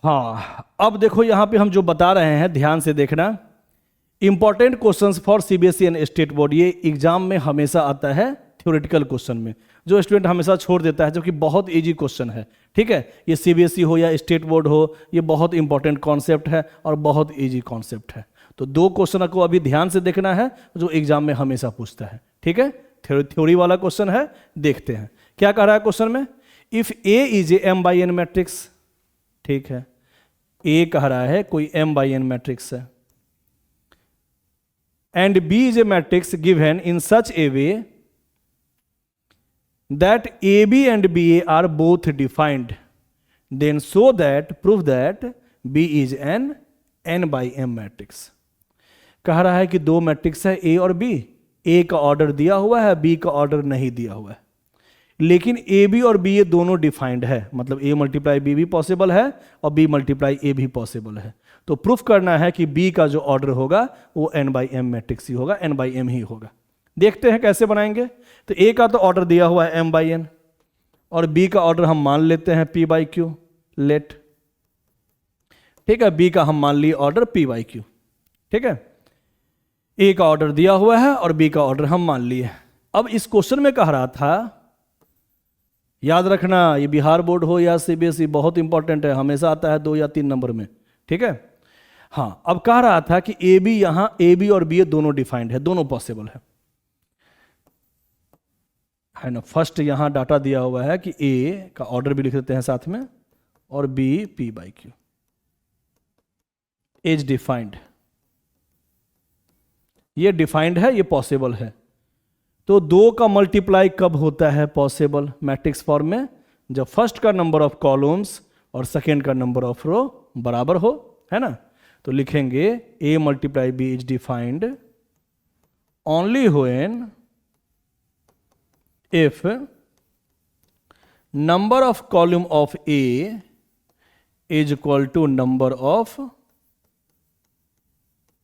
हाँ, अब देखो यहाँ पे हम जो बता रहे हैं ध्यान से देखना। Important questions for CBSE and state board, ये एग्जाम में हमेशा आता है थ्योरेटिकल क्वेश्चन में, जो स्टूडेंट हमेशा छोड़ देता है, जो कि बहुत इजी क्वेश्चन है। ठीक है, ये सीबीएसई हो या स्टेट बोर्ड हो, ये बहुत इंपॉर्टेंट कॉन्सेप्ट है और बहुत इजी कॉन्सेप्ट है। तो दो क्वेश्चन को अभी ध्यान से देखना है जो एग्जाम में हमेशा पूछता है। ठीक है, थ्योरी वाला क्वेश्चन है, देखते हैं क्या कह रहा है क्वेश्चन में। If A is a m by n matrix, ठीक है, ए कह रहा है कोई एम बाई एन मैट्रिक्स है, and B is a matrix given in such a way that AB and BA are both defined, then show that prove that B is an n by m matrix। कह रहा है कि दो matrix है A और B, A का order दिया हुआ है, B का ऑर्डर नहीं दिया हुआ है, लेकिन AB और B ये दोनों डिफाइंड है, मतलब A मल्टीप्लाई B भी पॉसिबल है और B मल्टीप्लाई A भी पॉसिबल है। तो प्रूफ करना है कि B का जो ऑर्डर होगा वो n by m मैट्रिक्स ही होगा, n by m ही होगा। देखते हैं कैसे बनाएंगे। तो ए का तो ऑर्डर दिया हुआ है m बाई एन, और बी का ऑर्डर हम मान लेते हैं p बाई क्यू, लेट। ठीक है, बी का हम मान लिए ऑर्डर p बाई क्यू। ठीक है, ए का ऑर्डर दिया हुआ है और बी का ऑर्डर हम मान लिए। अब इस क्वेश्चन में कह रहा था, याद रखना ये बिहार बोर्ड हो या सीबीएसई बहुत इंपॉर्टेंट है, हमेशा आता है 2 या 3 नंबर में। ठीक है, हाँ, अब कह रहा था कि ए बी, यहां ए बी और बी दोनों डिफाइंड है, दोनों पॉसिबल है ना। फर्स्ट यहां डाटा दिया हुआ है कि ए का ऑर्डर भी लिख देते हैं साथ में, और B p by q is defined, ये डिफाइंड है, ये पॉसिबल है। तो दो का मल्टीप्लाई कब होता है पॉसिबल मैट्रिक्स फॉर्म में? जब फर्स्ट का नंबर ऑफ कॉलम्स और सेकेंड का नंबर ऑफ रो बराबर हो, है ना। तो लिखेंगे A multiply B is defined only when if number of column of A is equal to number of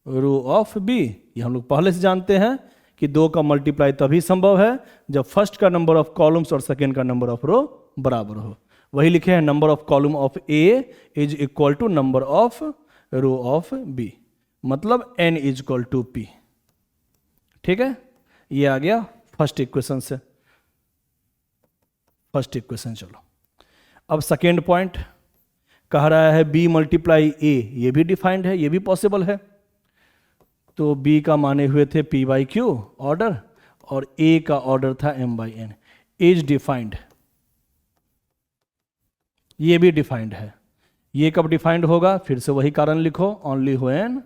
row of B। ये हम लोग पहले से जानते हैं कि दो का मल्टीप्लाई तभी संभव है जब फर्स्ट का नंबर ऑफ कॉलम्स और सेकेंड का नंबर ऑफ रो बराबर हो। वही लिखे हैं, number of column of A is equal to number of row of B, मतलब n is equal to P। ठीक है, ये आ गया फर्स्ट इक्वेशन से, फर्स्ट इक्वेशन। चलो अब सेकेंड पॉइंट कह रहा है बी मल्टीप्लाई ए, ये भी डिफाइंड है, ये भी पॉसिबल है। तो बी का माने हुए थे पी बाई क्यू ऑर्डर, और ए का ऑर्डर था m by n, is defined, ये भी डिफाइंड है। ये कब डिफाइंड होगा? फिर से वही कारण लिखो, only when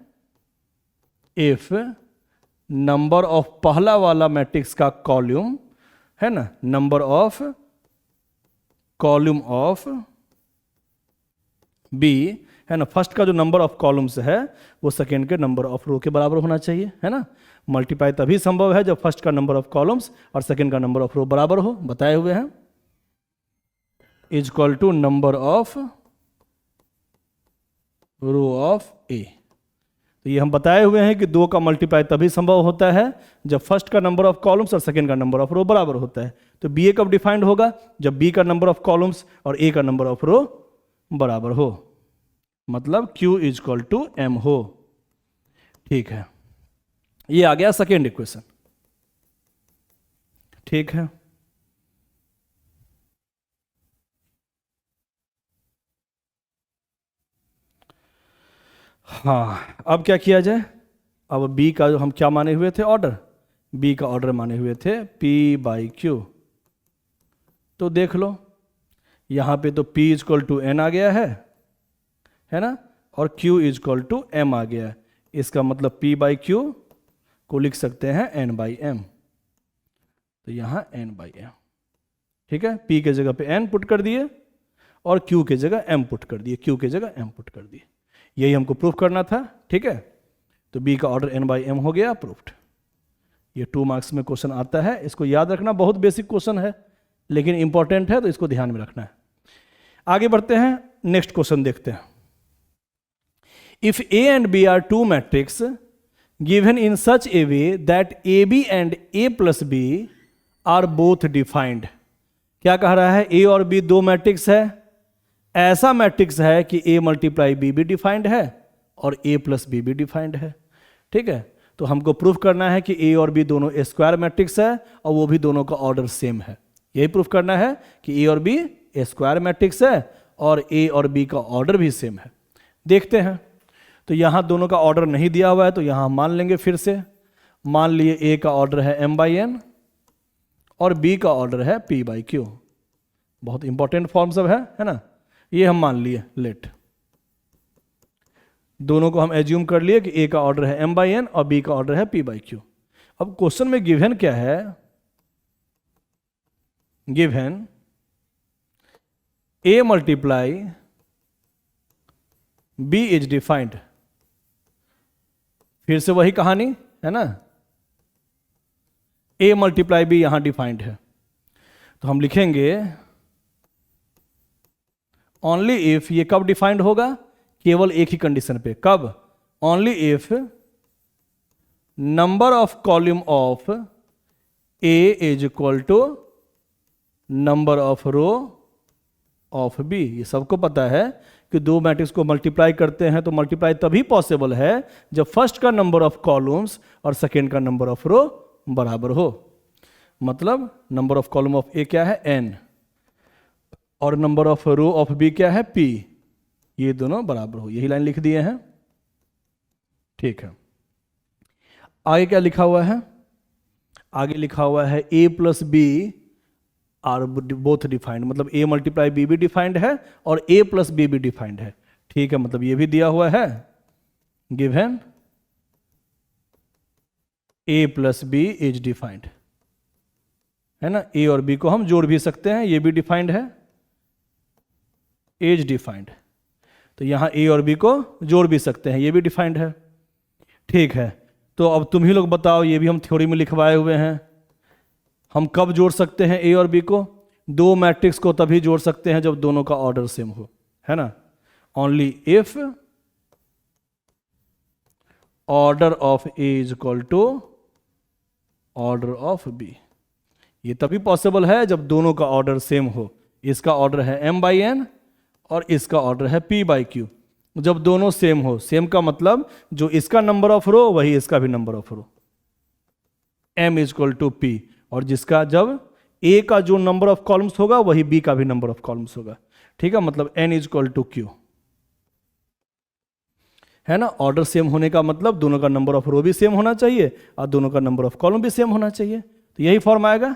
if number of पहला वाला मैट्रिक्स का कॉलम है ना, number of column of B है ना, फर्स्ट का जो नंबर ऑफ कॉलम्स है वो सेकेंड के नंबर ऑफ रो के बराबर होना चाहिए, है ना। मल्टीप्लाई तभी संभव है जब फर्स्ट का नंबर ऑफ कॉलम्स और सेकेंड का नंबर ऑफ रो बराबर हो, बताए हुए हैं। Is equal to number of row of A. तो ये हम बताए हुए हैं कि दो का मल्टीप्लाई तभी संभव होता है जब फर्स्ट का नंबर ऑफ कॉलम्स और सेकेंड का नंबर ऑफ रो बराबर होता है। तो बी ए कब डिफाइंड होगा? जब बी का नंबर ऑफ कॉलम्स और ए का नंबर ऑफ रो बराबर हो, मतलब Q is equal to M हो। ठीक है, ये आ गया सेकेंड इक्वेशन। ठीक है, हाँ, अब क्या किया जाए? अब B का जो हम क्या माने हुए थे ऑर्डर, B का ऑर्डर माने हुए थे P बाई क्यू। तो देख लो यहां पे तो P is equal to N आ गया है ना, और Q is equal to M आ गया है। इसका मतलब P बाई क्यू को लिख सकते हैं N बाई M। तो यहां N बाई M, ठीक है, P के जगह पे N पुट कर दिए और Q के जगह M पुट कर दिए, Q के जगह M पुट कर दिए। यही हमको प्रूफ करना था। ठीक है, तो B का ऑर्डर N बाई M हो गया, प्रूफ्ड। ये 2 मार्क्स में क्वेश्चन आता है, इसको याद रखना, बहुत बेसिक क्वेश्चन है लेकिन इंपॉर्टेंट है, तो इसको ध्यान में रखना है। आगे बढ़ते हैं, नेक्स्ट क्वेश्चन देखते हैं। If A and B are two matrices given in such a way that AB and A plus B are both defined। क्या कह रहा है? A और B दो मैट्रिक्स है ऐसा मैट्रिक्स है कि a मल्टीप्लाई बी भी डिफाइंड है और a प्लस बी भी डिफाइंड है। ठीक है, तो हमको प्रूफ करना है कि a और b दोनों स्क्वायर मैट्रिक्स है और वो भी दोनों का ऑर्डर सेम है। यही प्रूफ करना है कि a और b स्क्वायर मैट्रिक्स है और a और b का ऑर्डर भी सेम है। देखते हैं, तो यहां दोनों का ऑर्डर नहीं दिया हुआ है तो यहां मान लेंगे फिर से। मान लिए a का ऑर्डर है m/n और b का ऑर्डर है p/q। बहुत इंपॉर्टेंट फॉर्म सब है ना, ये हम मान लिए। लेट दोनों को हम एज्यूम कर लिए कि a का ऑर्डर है m/n और b का ऑर्डर है p/q। अब क्वेश्चन में गिवन क्या है, given a multiply b is defined. फिर से वही कहानी है ना, a मल्टीप्लाई b यहां डिफाइंड है, तो हम लिखेंगे ओनली इफ। ये कब डिफाइंड होगा, केवल एक ही कंडीशन पे। कब, only if number of column of a is equal to number of row of b। ये सबको पता है कि दो मैट्रिक्स को मल्टीप्लाई करते हैं तो मल्टीप्लाई तभी पॉसिबल है जब फर्स्ट का नंबर ऑफ कॉलम्स और सेकेंड का नंबर ऑफ रो बराबर हो। मतलब number of column of a क्या है n और number of row of b क्या है p, ये दोनों बराबर हो। यही लाइन लिख दिए हैं। ठीक है, आगे क्या लिखा हुआ है, आगे लिखा हुआ है a plus b are both defined. मतलब a मल्टीप्लाई b भी डिफाइंड है और a प्लस b भी डिफाइंड है। ठीक है, मतलब ये भी दिया हुआ है, given a plus b is defined, है ना। a और b को हम जोड़ भी सकते हैं, ये भी डिफाइंड है, एज डिफाइंड। तो यहां a और b को जोड़ भी सकते हैं, ये भी डिफाइंड है। ठीक है, तो अब तुम ही लोग बताओ, ये भी हम थ्योरी में लिखवाए हुए हैं। हम कब जोड़ सकते हैं a और b को, दो मैट्रिक्स को तभी जोड़ सकते हैं जब दोनों का ऑर्डर सेम हो, है ना। Only if order of a is equal to order of b। ये तभी पॉसिबल है जब दोनों का ऑर्डर सेम हो। इसका ऑर्डर है m/n और इसका ऑर्डर है p/q। जब दोनों सेम हो, सेम का मतलब जो इसका नंबर ऑफ रो वही इसका भी number of row, m is equal to p। और जिसका जब a का जो नंबर ऑफ कॉलम्स होगा वही b का भी नंबर ऑफ कॉलम्स होगा। ठीक है, मतलब n is equal to q, है ना। ऑर्डर सेम होने का मतलब दोनों का नंबर ऑफ रो भी सेम होना चाहिए और दोनों का नंबर ऑफ कॉलम भी सेम होना चाहिए, तो यही फॉर्म आएगा।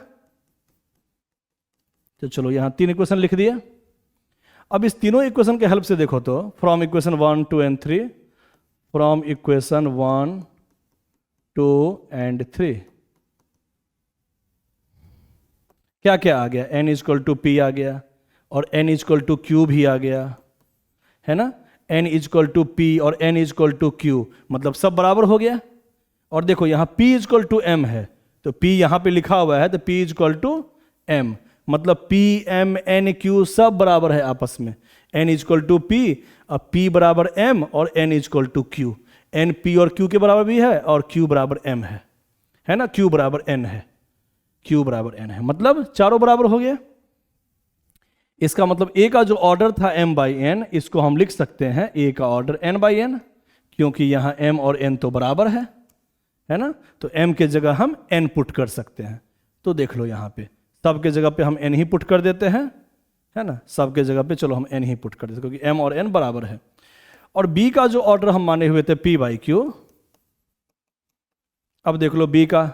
तो चलो यहां 3 इक्वेशन लिख दिया। अब इस तीनों इक्वेशन के हेल्प से देखो तो from equation 1, 2 and 3, from equation 1, 2 and 3 क्या क्या आ गया, n इजक्वल टू p आ गया और n इजक्वल टू q भी आ गया, है ना। n इजक्वल टू p और n इजक्वल टू q, मतलब सब बराबर हो गया। और देखो यहां p इजक्वल टू m है तो p यहां पे लिखा हुआ है तो p इजक्वल टू m, मतलब p m n q सब बराबर है आपस में। n इजक्वल टू p और p बराबर m और n is equal to q। n p और q के बराबर भी है और q बराबर m है ना, q बराबर n है, q बराबर n है, मतलब चारों बराबर हो गया। इसका मतलब a का जो ऑर्डर था m/n, इसको हम लिख सकते हैं a का ऑर्डर n/n, क्योंकि यहां m और n तो बराबर है ना। तो m के जगह हम n पुट कर सकते हैं। तो देख लो यहां पे सब के जगह पे हम n ही पुट कर देते हैं, है ना। सब के जगह पे चलो हम n ही पुट कर देते हैं क्योंकि m और n बराबर है। और b का जो ऑर्डर हम माने हुए थे p/q, अब देख लो b का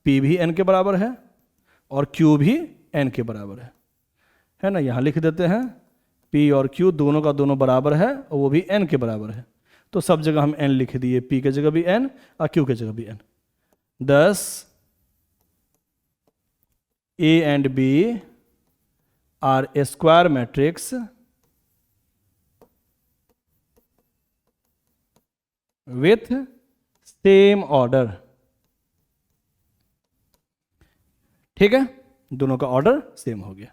p भी n के बराबर है और q भी n के बराबर है ना। यहां लिख देते हैं p और q दोनों का दोनों बराबर है और वो भी n के बराबर है। तो सब जगह हम n लिख दिए, p के जगह भी n और q के जगह भी n। thus a and b are a square matrix with same order। ठीक है, दोनों का ऑर्डर सेम हो गया।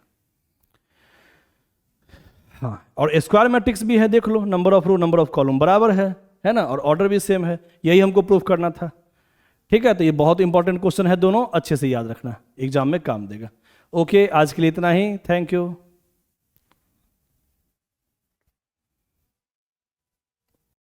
हाँ, और स्क्वायर मैट्रिक्स भी है, देख लो number of row number of column बराबर है ना, और ऑर्डर भी सेम है। यही हमको प्रूफ करना था। ठीक है, तो ये बहुत इंपॉर्टेंट क्वेश्चन है, दोनों अच्छे से याद रखना, एग्जाम में काम देगा। ओके, आज के लिए इतना ही, थैंक यू।